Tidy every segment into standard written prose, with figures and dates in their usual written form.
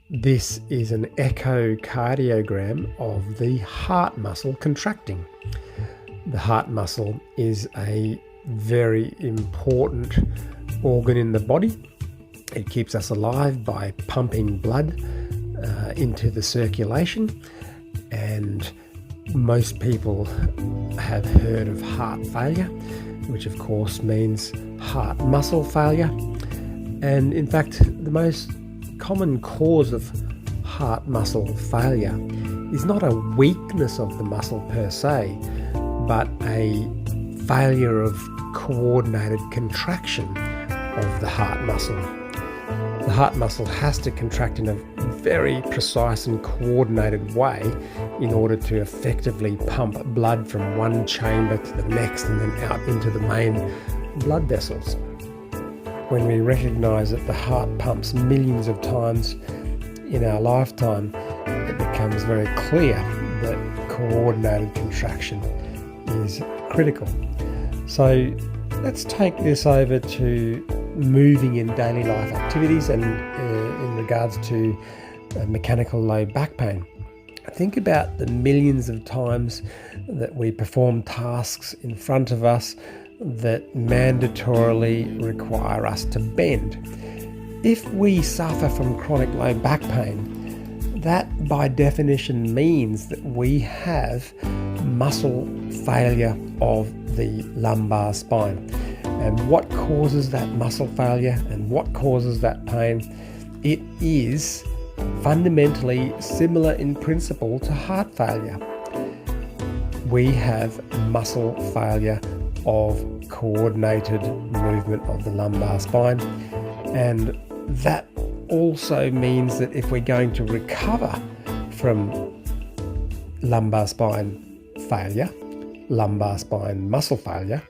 This is an echocardiogram of the heart muscle contracting. The heart muscle is a very important organ in the body. It keeps us alive by pumping blood into the circulation, and most people have heard of heart failure, which of course means heart muscle failure. And in fact, the most common cause of heart muscle failure is not a weakness of the muscle per se, but a failure of coordinated contraction of the heart muscle. The heart muscle has to contract in a very precise and coordinated way in order to effectively pump blood from one chamber to the next and then out into the main blood vessels. When we recognise that the heart pumps millions of times in our lifetime, it becomes very clear that coordinated contraction is critical. So let's take this over to moving in daily life activities and in regards to mechanical low back pain. Think about the millions of times that we perform tasks in front of us that mandatorily require us to bend. If we suffer from chronic low back pain, that by definition means that we have muscle failure of the lumbar spine. And what causes that muscle failure and what causes that pain? It is fundamentally similar in principle to heart failure. We have muscle failure of coordinated movement of the lumbar spine, and that also means that if we're going to recover from lumbar spine failure, lumbar spine muscle failure,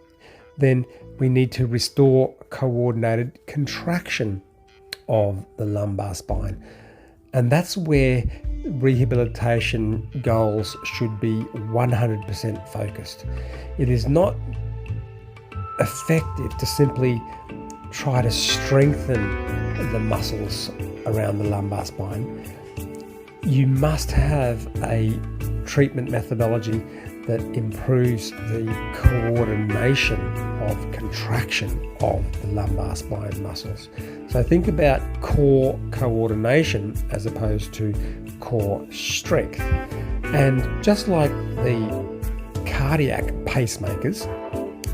then we need to restore coordinated contraction of the lumbar spine. And that's where rehabilitation goals should be 100% focused. It is not effective to simply try to strengthen the muscles around the lumbar spine. You must have a treatment methodology that improves the coordination of contraction of the lumbar spine muscles. So think about core coordination as opposed to core strength. And just like the cardiac pacemakers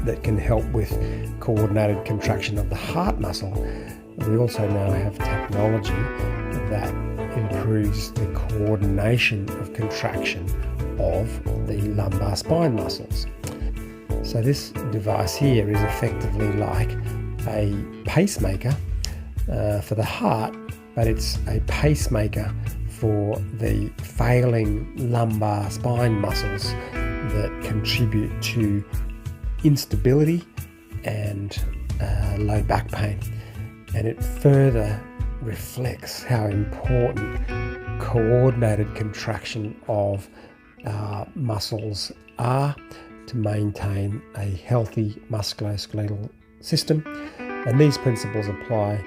that can help with coordinated contraction of the heart muscle, we also now have technology that improves the coordination of contraction of the lumbar spine muscles. So this device here is effectively like a pacemaker for the heart, but it's a pacemaker for the failing lumbar spine muscles that contribute to instability and low back pain. And it further reflects how important coordinated contraction of our muscles are to maintain a healthy musculoskeletal system. And these principles apply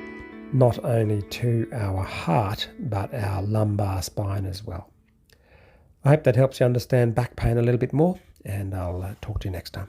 not only to our heart, but our lumbar spine as well. I hope that helps you understand back pain a little bit more, and I'll talk to you next time.